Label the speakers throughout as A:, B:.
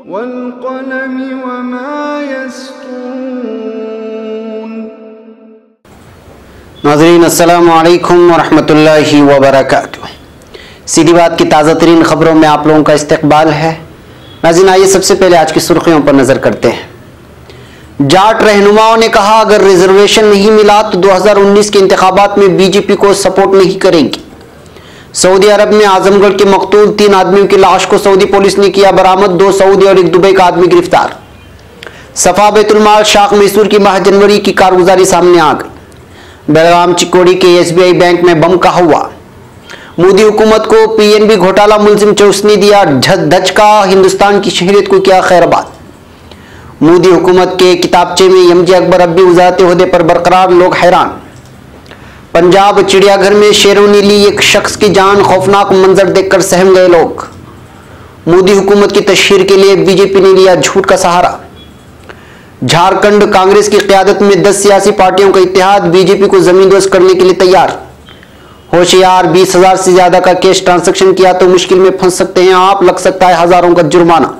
A: वल्क़लमि वमा यस्तूरून।
B: नाज़रीन अस्सलामु अलैकुम वरहमतुल्लाहि वबरकातुहू। सीधी बात की ताज़ा तरीन खबरों में आप लोगों का इस्तकबाल है। नाज़रीन आइए सबसे पहले आज की सुर्खियों पर नजर करते हैं। जाट रहनुमाओं ने कहा अगर रिजर्वेशन नहीं मिला तो 2019 के इंतखाबात में बीजेपी को सपोर्ट नहीं करेंगे। सऊदी अरब में आजमगढ़ के मकतूल 3 आदमियों की लाश को सऊदी पुलिस ने किया बरामद। 2 सऊदी और 1 दुबई का आदमी गिरफ्तार। सफा बैतुल-माल शाख मैसूर की माह जनवरी की कारगुजारी सामने आ गई। बेलगाम चिकोड़ी के एसबीआई बैंक में बम का हुआ। मोदी हुकूमत को पीएनबी घोटाला मुलजिम चौस ने दिया धचका। हिंदुस्तान की शहरियत को किया खैरबाद। मोदी हुकूमत के किताबचे में एमजे अकबर अब भी वज़ारत ओहदे पर बरकरार, लोग हैरान। पंजाब चिड़ियाघर में शेरों ने ली एक शख्स की जान, खौफनाक मंजर देखकर सहम गए लोग। मोदी हुकूमत की तशहीर के लिए बीजेपी ने लिया झूठ का सहारा। झारखंड कांग्रेस की क़यादत में 10 सियासी पार्टियों का इत्तेहाद बीजेपी को जमींदोज़ करने के लिए तैयार। होशियार, 20,000 से ज्यादा का कैश ट्रांजैक्शन किया तो मुश्किल में फंस सकते हैं आप, लग सकता है हजारों का जुर्माना।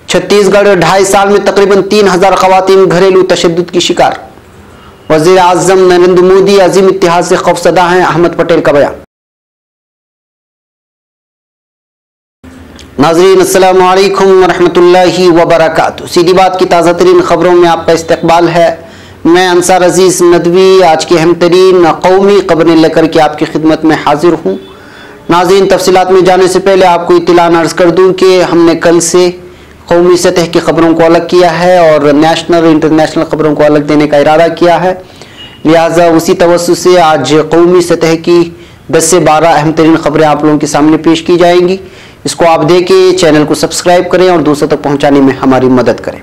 B: छत्तीसगढ़ 2.5 साल में तकरीबन 3,000 खवातीन घरेलू तशद्दुद की शिकार। वज़ीर आज़म नरेंद्र मोदी अजीम इत्तेहाद से खौफसदा हैं, अहमद पटेल का बयान। नाज़रीन अस्सलामु अलैकुम वरहमतुल्लाहि वबरकातुहू। सीधी बात की ताज़ा तरीन खबरों में आपका इस्तकबाल है। मैं अंसार अजीज नदवी आज की अहम तरीन कौमी खबरें लेकर के आपकी खिदमत में हाजिर हूँ। नाज़रीन तफसीलात में जाने से पहले आपको इत्तलान अर्ज़ कर दूँ कि हमने कल से कौमी सतह की खबरों को अलग किया है और नेशनल इंटरनेशनल खबरों को अलग देने का इरादा किया है। लिहाजा उसी तवज्जो से आज कौमी सतह की 10 से 12 अहम तरीन खबरें आप लोगों के सामने पेश की जाएंगी। इसको आप देखें, चैनल को सब्सक्राइब करें और दूसरों तक पहुंचाने में हमारी मदद करें।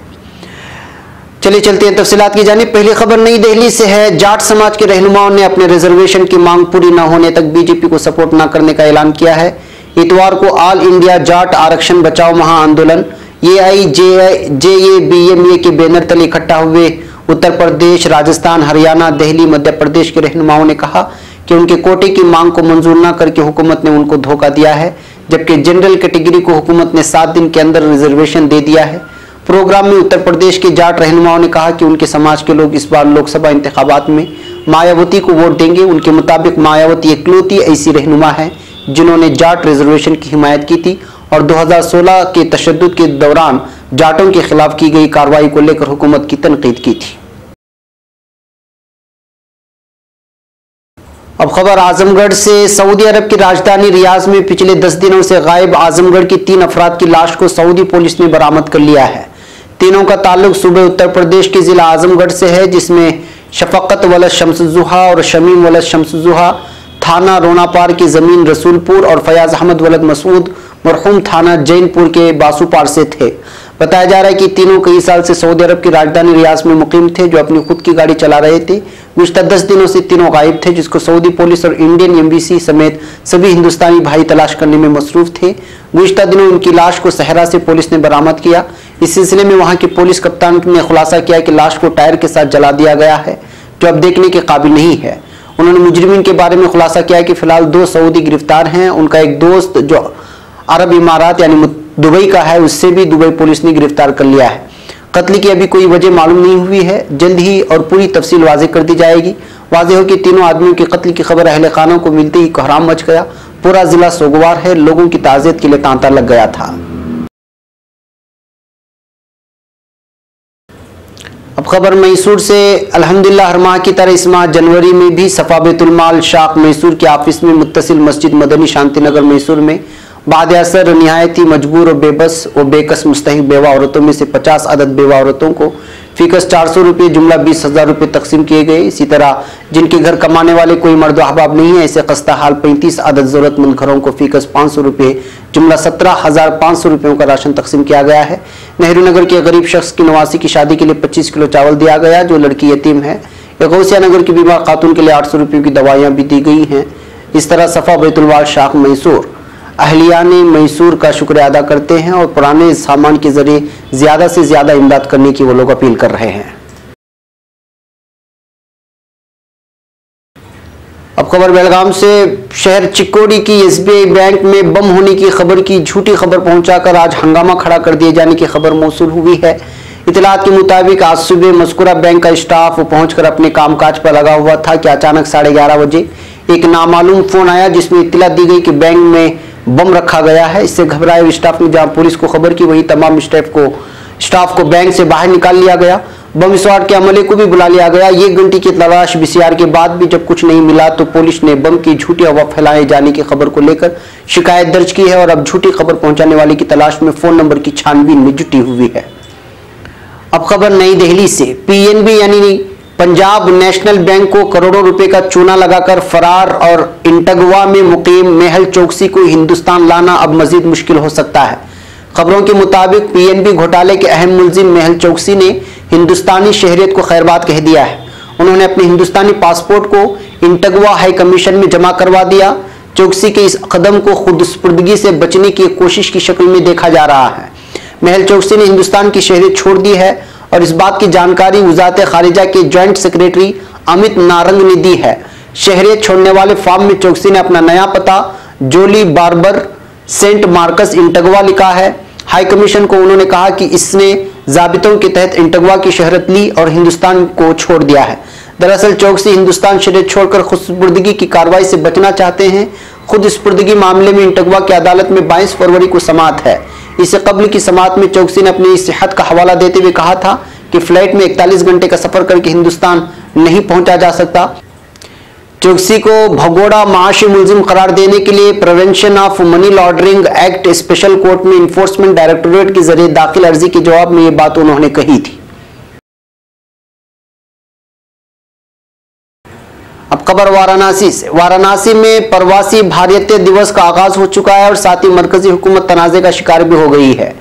B: चलिए चलते हैं तफसीलात की जानिब। पहली खबर नई दिल्ली से है। जाट समाज के रहनुमाओं ने अपने रिजर्वेशन की मांग पूरी न होने तक बीजेपी को सपोर्ट न करने का ऐलान किया है। इतवार को ऑल इंडिया जाट आरक्षण बचाओ महाआंदोलन AIJABMA के बैनर तले इकट्ठा हुए उत्तर प्रदेश, राजस्थान, हरियाणा, दिल्ली, मध्य प्रदेश के रहनुमाओं ने कहा कि उनके कोटे की मांग को मंजूर न करके हुकूमत ने उनको धोखा दिया है, जबकि जनरल कैटेगरी को हुकूमत ने 7 दिन के अंदर रिजर्वेशन दे दिया है। प्रोग्राम में उत्तर प्रदेश के जाट रहनुमाओं ने कहा कि उनके समाज के लोग इस बार लोकसभा इंतखाबात में मायावती को वोट देंगे। उनके मुताबिक मायावती इकलौती ऐसी रहनुमा है जिन्होंने जाट रिजर्वेशन की हिमायत की थी और 2016 के तशद्दुद के दौरान जाटों के खिलाफ की गई कार्रवाई को लेकर हुकूमत की तनकीद की थी। अब खबर आजमगढ़ से। सऊदी अरब की राजधानी रियाज में पिछले 10 दिनों से गायब आजमगढ़ की 3 अफराद की लाश को सऊदी पुलिस ने बरामद कर लिया है। तीनों का ताल्लुक सूबे उत्तर प्रदेश के जिला आजमगढ़ से है, जिसमें शफकत वलद शम्सुज़ुहा और शमीम वलद शम्सुज़ुहा थाना रोनापार की जमीन रसूलपुर और फयाज अहमद वलद मसूद मरहूम थाना जैनपुर के बासुपार से थे। बताया जा रहा है कि तीनों कई साल से सऊदी अरब की राजधानी रियाज में मुकीम थे, जो अपनी खुद की गाड़ी चला रहे थे। गुज़िश्ता 10 दिनों से तीनों गायब थे, जिसको सऊदी पुलिस और इंडियन एम्बेसी समेत सभी हिंदुस्तानी भाई तलाश करने में मसरूफ थे। गुज़िश्ता दिनों उनकी लाश को सहरा से पुलिस ने बरामद किया। इस सिलसिले में वहां के पुलिस कप्तान ने खुलासा किया कि लाश को टायर के साथ जला दिया गया है, जो अब देखने के काबिल नहीं है। उन्होंने मुजरिमीन के बारे में खुलासा किया कि फिलहाल 2 सऊदी गिरफ्तार हैं। उनका एक दोस्त जो अरब इमारात यानी दुबई का है, उससे भी दुबई पुलिस ने गिरफ्तार कर लिया है। कत्ल की अभी कोई वजह मालूम नहीं हुई है, जल्द ही और पूरी तफसील वाज़ेह कर दी जाएगी। वाज़ेह हो कि तीनों आदमियों के कत्ल की खबर अहले खाना को मिलते ही कोहराम मच गया। पूरा जिला सोगवार है, लोगों की ताज़ियत के लिए तांता लग गया था। अब खबर मैसूर से। अल्हम्दुलिल्लाह हर माह की तरह इस माह जनवरी में भी सफा बैतुल-माल शाख मैसूर के ऑफिस में मुत्तसिल मस्जिद मदनी शांतिनगर मैसूर में बाद असर निहायती मजबूर और बेबस और बेकस मुस्तहिक बेवा औरतों में से 50 अदद बेवा औरतों को फीकस 400 रुपये जुमला 20,000 रुपये तकसीम किए गए। इसी तरह जिनके घर कमाने वाले कोई मर्द अहबाब नहीं है, ऐसे खस्ता हाल 35 अदद जरूरतमंद घरों को फीकस 500 रुपये जुमला 17,500 रुपयों का राशन तकसीम किया गया है। नेहरू नगर के गरीब शख्स की नवासी की शादी के लिए 25 किलो चावल दिया गया, जो लड़की यतीम है। गौसिया नगर की बीमार खातून के लिए 800 रुपयों की दवाइयाँ भी दी गई हैं। इस तरह सफ़ा बैतुल-माल शाख मैसूर अहलियान मैसूर का शुक्र अदा करते हैं और पुराने सामान के जरिए ज़्यादा से ज़्यादा इमदाद करने की वो लोग अपील कर रहे हैं। अब खबर बेलगाम से। शहर चिक्कोडी की एसबीआई बैंक में बम होने की खबर की झूठी खबर पहुंचाकर आज हंगामा खड़ा कर दिए जाने की खबर मौसूल हुई है। इतलात के मुताबिक आज सुबह मज़कूरा बैंक का स्टाफ पहुंचकर अपने कामकाज पर लगा हुआ था कि अचानक 11:30 बजे एक नामालूम फोन आया जिसमें इत्तला दी गई कि बैंक में बम रखा गया है। इससे घबराए स्टाफ ने जहां पुलिस को खबर की, वहीं तमाम स्टाफ को बैंक से बाहर निकाल लिया गया। बम स्क्वाड के अमले को भी बुला लिया गया। 1 घंटे की तलाश बीसीआर के बाद भी जब कुछ नहीं मिला तो पुलिस ने बम की झूठी अफवाह फैलाए जाने की खबर को लेकर शिकायत दर्ज की है और अब झूठी खबर पहुंचाने वाले की तलाश में फोन नंबर की छानबीन में जुटी हुई है। अब खबर नई दिल्ली से। पीएनबी यानी पंजाब नेशनल बैंक को करोड़ों रुपए का चूना लगाकर फरार और इंटगवा में मुकीम मेहुल चोकसी को हिंदुस्तान लाना अब मजीद मुश्किल हो सकता है। खबरों के मुताबिक पीएनबी घोटाले के अहम मुलजिम मेहुल चोकसी ने हिंदुस्तानी शहरियत को खैरबाद कह दिया है। उन्होंने अपने हिंदुस्तानी पासपोर्ट को इंटगवा हाई कमीशन में जमा करवा दिया। चोकसी के इस कदम को खुदस्पुर्दगी से बचने की कोशिश की शक्ल में देखा जा रहा है। मेहुल चोकसी ने हिंदुस्तान की शहरियत छोड़ दी है और इस बात की जानकारी वज़ारत खारिजा के जॉइंट सेक्रेटरी अमित नारंग ने दी है। शहरियत छोड़ने वाले फॉर्म में चोकसी ने अपना नया पता जोली बार्बर सेंट मार्कस इंटगवा लिखा है। हाई कमीशन को उन्होंने कहा कि इसने जाबितों के तहत इंटगवा की शहरत ली और हिंदुस्तान को छोड़ दिया है। दरअसल चोकसी हिंदुस्तान शहरियत छोड़कर खुदस्पुर्दगी की कार्रवाई से बचना चाहते हैं। खुदस्पुर्दगी मामले में इंटगवा की अदालत में 22 फरवरी को समाअत है। इससे कबल की समाअत में चोकसी ने अपनी सेहत का हवाला देते हुए कहा था कि फ्लाइट में 41 घंटे का सफर करके हिंदुस्तान नहीं पहुंचा जा सकता। चोकसी को भगोड़ा माशी मुलजिम करार देने के लिए prevention of money laundering act special court में इन्फोर्समेंट डायरेक्टोरेट के जरिए दाखिल अर्जी के जवाब में ये बात उन्होंने कही थी। अब खबर वाराणसी से। वाराणसी में प्रवासी भारतीय दिवस का आगाज हो चुका है और साथ ही मरकजी हुकूमत तनाज़े का शिकार भी हो गई है।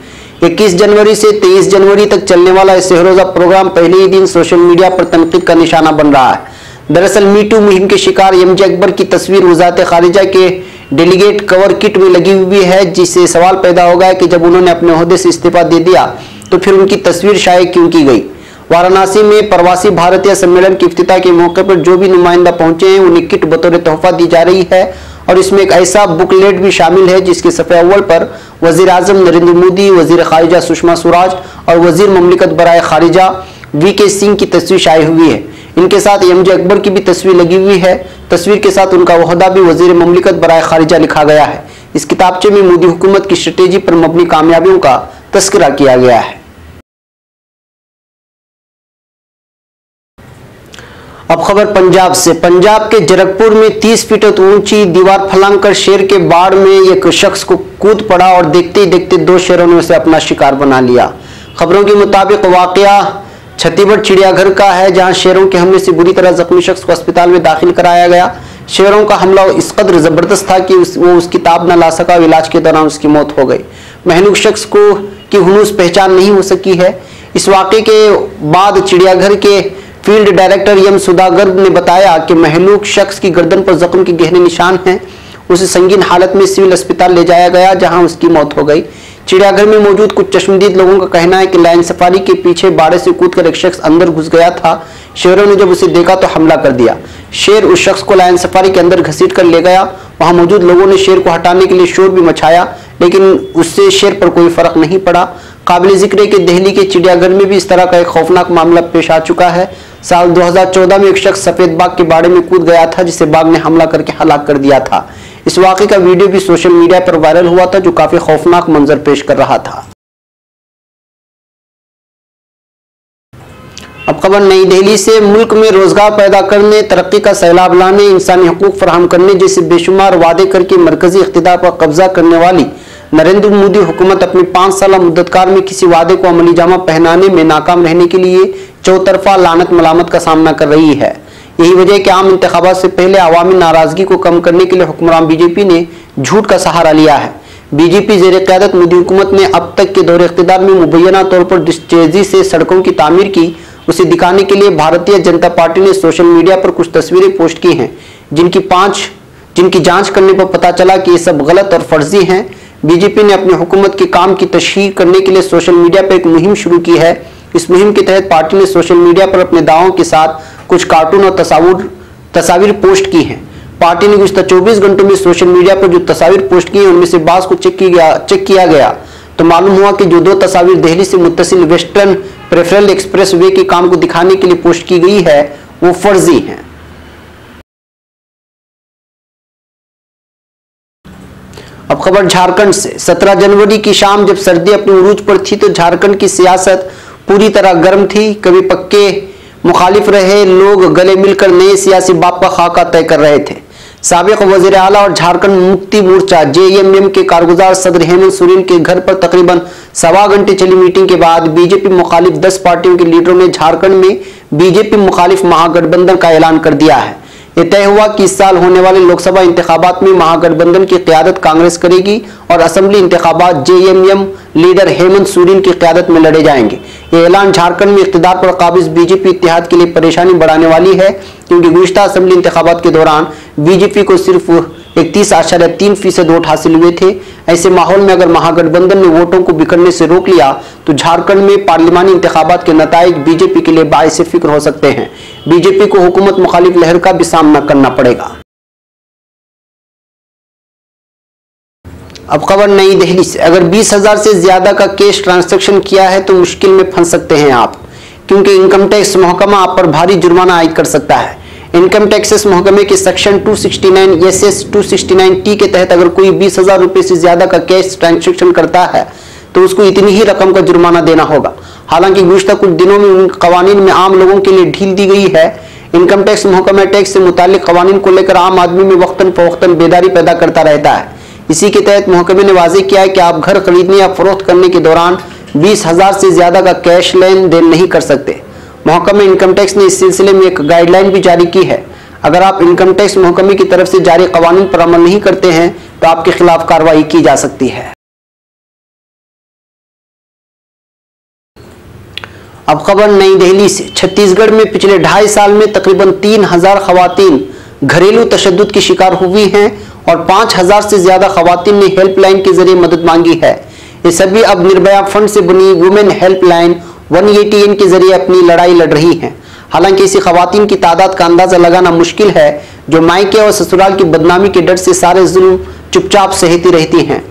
B: 21 जनवरी से 23 जनवरी तक चलने वाला इस रोजा प्रोग्राम पहले ही दिन सोशल मीडिया पर तनकीद का निशाना बन रहा है। दरअसल मीटू मुहिम के शिकार एमजे अकबर की तस्वीर वज़ारत खारिजा के डेलीगेट कवर किट में लगी हुई है, जिससे सवाल पैदा हो गया कि जब उन्होंने अपने ओहदे से इस्तीफा दे दिया तो फिर उनकी तस्वीर शाये क्यों की गई। वाराणसी में प्रवासी भारतीय सम्मेलन की इफ्तिताह के मौके पर जो भी नुमाइंदा पहुंचे हैं उन्हें किट बतौर तोहफा दी जा रही है और इसमें एक ऐसा बुकलेट भी शामिल है जिसके सफ़े अव्वल पर वज़ीर आज़म नरेंद्र मोदी, वज़ीर खारिजा सुषमा स्वराज और वज़ीर ममलिकत बराए खारिजा वीके सिंह की तस्वीर शाये हुई है। इनके साथ एमजे अकबर की भी तस्वीर लगी हुई है। तस्वीर के साथ उनका ओहदा भी वज़ीर ममलिकत बराए खारिजा लिखा गया है। इस किताबचे में मोदी हुकूमत की स्ट्रेटेजी पर मबनी कामयाबियों का तस्करा किया गया है। अब खबर पंजाब से। पंजाब के जरकपुर में 30 फीट ऊंची दीवार फलांग कर शेर के बाड़ में एक शख्स को कूद पड़ा और देखते ही देखते 2 शेरों ने उसे अपना शिकार बना लिया। खबरों के मुताबिक वाकया छत्तीसगढ़ चिड़ियाघर का है, जहां शेरों के हमले से बुरी तरह जख्मी शख्स को अस्पताल में दाखिल कराया गया। शेरों का हमला इस कदर जबरदस्त था कि वो उसकी ताब न ला सका। इलाज के दौरान उसकी मौत हो गई। महलूक शख्स को की हुनूस पहचान नहीं हो सकी है। इस वाक़े के बाद चिड़ियाघर के फील्ड डायरेक्टर एम सुधाकर ने बताया कि महलूक शख्स की गर्दन पर जख्म के गहरे निशान हैं। उसे संगीन हालत में सिविल अस्पताल ले जाया गया, जहां उसकी मौत हो गई। चिड़ियाघर में मौजूद कुछ चश्मदीद लोगों का कहना है कि लाइन सफारी के पीछे बाड़े से कूदकर एक शख्स अंदर घुस गया था। शेरों ने जब उसे देखा तो हमला कर दिया। शेर उस शख्स को लाइन सफारी के अंदर घसीट कर ले गया। वहां मौजूद लोगों ने शेर को हटाने के लिए शोर भी मचाया, लेकिन उससे शेर पर कोई फर्क नहीं पड़ा। काबिल जिक्र है कि दिल्ली के चिड़ियाघर में भी इस तरह का एक खौफनाक मामला पेश आ चुका है। साल 2014 में एक शख्स सफेद बाघ के बाड़े में कूद गया था, जिसे बाघ ने हमला करके हलाक कर दिया था। इस वाक़े का वीडियो भी सोशल मीडिया पर वायरल हुआ था, जो काफी खौफनाक मंजर पेश कर रहा था। अब खबर नई दिल्ली से। मुल्क में रोजगार पैदा करने, तरक्की का सैलाब लाने, इंसानी हकूक फराहम करने जैसे बेशुमार वादे करके मरकजी इख्तिदार पर कब्जा करने वाली नरेंद्र मोदी हुकूमत अपनी 5 साल मुद्दतकार में किसी वादे को अमली जामा पहनाने में नाकाम रहने के लिए चौतरफा लानत मलामत का सामना कर रही है। यही वजह है कि आम इंतखाबात से पहले अवामी नाराजगी को कम करने के लिए हुक्मरान बीजेपी ने झूठ का सहारा लिया है। बीजेपी ज़ेर क़यादत मोदी हुकूमत ने अब तक के दौरे इख्तिदार में मुबैना तौर पर जिस तेजी से सड़कों की तामीर की, उसे दिखाने के लिए भारतीय जनता पार्टी ने सोशल मीडिया पर कुछ तस्वीरें पोस्ट की हैं, जिनकी जांच करने पर पता चला कि ये सब गलत और फर्जी हैं। बीजेपी ने अपनी हुकूमत के काम की तशहीर करने के लिए सोशल मीडिया पर एक मुहिम शुरू की है। इस मुहिम के तहत पार्टी ने सोशल मीडिया पर अपने दावों के साथ कुछ कार्टून और तस्वीर पोस्ट की हैं। पार्टी ने गुज़िश्ता 24 घंटों में सोशल मीडिया पर जो तस्वीर पोस्ट की उनमें से 22 को चेक किया गया तो मालूम हुआ कि जो 2 तस्वीर दिल्ली से मुत्तसिल वेस्टर्न प्रेफरल एक्सप्रेस वे के काम को दिखाने के लिए पोस्ट की गई है वो फर्जी हैं। अब खबर झारखंड से। 17 जनवरी की शाम जब सर्दी अपने उरूज पर थी तो झारखंड की सियासत पूरी तरह गर्म थी। कभी पक्के मुखालिफ रहे लोग गले मिलकर नए सियासी बाप का खाका तय कर रहे थे। साबिक वजीर आला और झारखंड मुक्ति मोर्चा जेएमएम के कारगुजार सदर हेमंत सोरेन के घर पर तकरीबन 1.25 घंटे चली मीटिंग के बाद बीजेपी मुखालिफ 10 पार्टियों के लीडरों ने झारखंड में बीजेपी मुखालिफ महागठबंधन का ऐलान कर दिया है। यह तय हुआ कि इस साल होने वाले लोकसभा इंतखाबात में महागठबंधन की क़यादत कांग्रेस करेगी और असेंबली इंतखाबात जेएमएम लीडर हेमंत सोरेन की क़यादत में लड़े जाएंगे। यह ऐलान झारखंड में इक़्तिदार पर काबिज बीजेपी इत्तेहाद के लिए परेशानी बढ़ाने वाली है, क्योंकि गुज़िश्ता असेंबली इंतखाबात के दौरान बीजेपी को सिर्फ 31.3% वोट हासिल हुए थे। ऐसे माहौल में अगर महागठबंधन ने वोटों को बिखरने से रोक लिया तो झारखंड में पार्लिमानी इंतखाबात के नताइज बीजेपी के लिए बाइस फिक्र हो सकते हैं। बीजेपी को हुकूमत मुखालिफ लहर का भी सामना करना पड़ेगा। अब खबर नई दिल्ली से। अगर 20,000 से ज्यादा का कैश ट्रांजैक्शन किया है तो मुश्किल में फंस सकते हैं आप, क्योंकि इनकम टैक्स महकमा आप पर भारी जुर्माना आयद कर सकता है। इनकम टैक्सेस महकमे के सेक्शन 269 SS 269T के तहत अगर कोई 20,000 रुपए से ज्यादा का कैश ट्रांजैक्शन करता है तो उसको इतनी ही रकम का जुर्माना देना होगा। हालांकि गुज़िश्ता कुछ दिनों में उन कवानीन में आम लोगों के लिए ढील दी गई है। इनकम टैक्स महकमा टैक्स से मुतालिक कवानीन को लेकर आम आदमी में वक्तन फवक्तन बेदारी पैदा करता रहता है। इसी के तहत महकमे ने वाज़ेह किया है कि आप घर खरीदने या फरोख्त करने के दौरान 20,000 से ज्यादा का कैश लेन देन नहीं कर सकते। महकमे इनकम टैक्स ने इस सिलसिले में एक गाइडलाइन भी जारी की है। अगर आप इनकम टैक्स महकमे की तरफ से जारी कवानीन पर अमल नहीं करते हैं तो आपके खिलाफ कार्रवाई की जा सकती है। अब खबर नई दिल्ली से। छत्तीसगढ़ में पिछले 2.5 साल में तकरीबन 3,000 खवातीन घरेलू तशद्दुद की शिकार हुई हैं और 5,000 से ज्यादा खवातीन ने हेल्पलाइन के जरिए मदद मांगी है। ये सभी अब निर्भया फंड से बनी वुमेन हेल्पलाइन 180N के जरिए अपनी लड़ाई लड़ रही हैं। हालांकि ऐसी खवातीन की तादाद का अंदाजा लगाना मुश्किल है जो मायके और ससुराल की बदनामी के डर से सारे जुल्म चुपचाप सहती रहती हैं।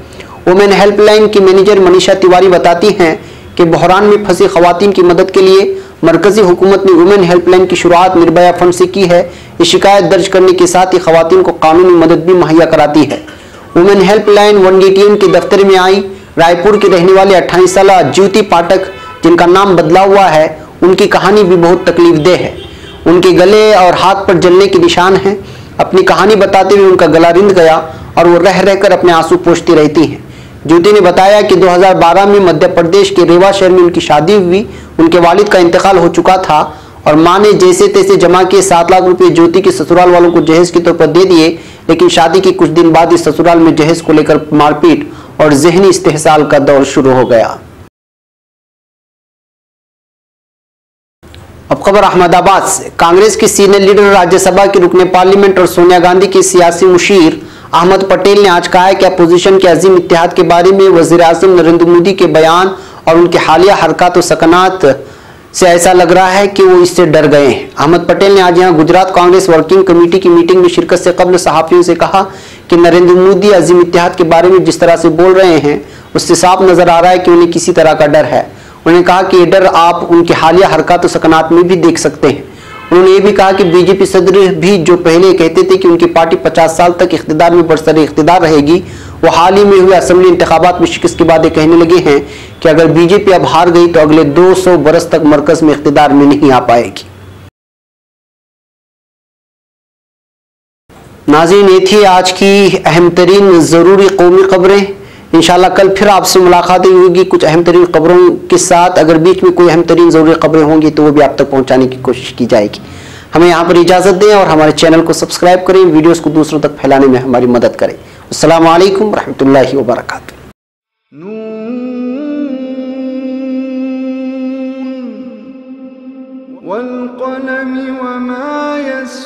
B: वुमेन हेल्पलाइन की मैनेजर मनीषा तिवारी बताती हैं कि बहरान में फंसी खवातीन की मदद के लिए मरकजी हुकूमत ने वुमेन हेल्पलाइन की शुरुआत निर्भया फंड से की है। ये शिकायत दर्ज करने के साथ ही खवातीन को कानूनी मदद भी मुहैया कराती है। वुमेन हेल्पलाइन 180N के दफ्तर में आई रायपुर की रहने वाली 28 साल ज्योति पाठक, जिनका नाम बदला हुआ है, उनकी कहानी भी बहुत तकलीफदेह है। उनके गले और हाथ पर जलने के निशान हैं। अपनी कहानी बताते हुए उनका गला रिंध गया और वो रह रहकर अपने आंसू पोंछती रहती हैं। ज्योति ने बताया कि 2012 में मध्य प्रदेश के रेवा शहर में उनकी शादी हुई। उनके वालिद का इंतकाल हो चुका था और मां ने जैसे तैसे जमा किए 7 लाख रुपए ज्योति के ससुराल वालों को जहेज के तौर पर दे दिए, लेकिन शादी के कुछ दिन बाद इस ससुराल में जहेज को लेकर मारपीट और जहनी इस्तेहसाल का दौर शुरू हो गया। अब खबर अहमदाबाद से। कांग्रेस के सीनियर लीडर राज्यसभा के रुकने पार्लियामेंट और सोनिया गांधी के सियासी मुशीर अहमद पटेल ने आज कहा है कि अपोजिशन के अजीम इत्तेहाद के बारे में वजीर आज़म नरेंद्र मोदी के बयान और उनके हालिया हरकत और सकनात से ऐसा लग रहा है कि वो इससे डर गए हैं। अहमद पटेल ने आज यहाँ गुजरात कांग्रेस वर्किंग कमेटी की मीटिंग में शिरकत से कबल सहाफियों से कहा कि नरेंद्र मोदी अजीम इत्तेहाद के बारे में जिस तरह से बोल रहे हैं उससे साफ नजर आ रहा है कि उन्हें किसी तरह का डर है। उन्होंने कहा कि ये डर आप उनके हालिया हरकत और सकनात में भी देख सकते हैं। उन्होंने ये भी कहा कि बीजेपी सदर भी जो पहले कहते थे कि उनकी पार्टी 50 साल तक इख्तिदार में बरसरे इख्तिदार रहेगी, वो हाल ही में हुए असेंबली इंतखाबात में शिकस्त के बाद कहने लगे हैं कि अगर बीजेपी अब हार गई तो अगले 200 बरस तक मरकज में इख्तिदार में नहीं आ पाएगी। नाज़रीन, ये थी आज की अहम तरीन ज़रूरी कौमी खबरें। इंशाल्लाह कल फिर आपसे मुलाकात होगी कुछ अहम तरीन खबरों के साथ। अगर बीच में कोई अहम तरीन ज़रूरी खबरें होंगी तो वो भी आप तक पहुंचाने की कोशिश की जाएगी। हमें यहाँ पर इजाज़त दें और हमारे चैनल को सब्सक्राइब करें, वीडियोस को दूसरों तक फैलाने में हमारी मदद करें। अस्सलामु अलैकुम रहमतुल्लाहि व बरकातुहू।
A: वल क़लम वमा यस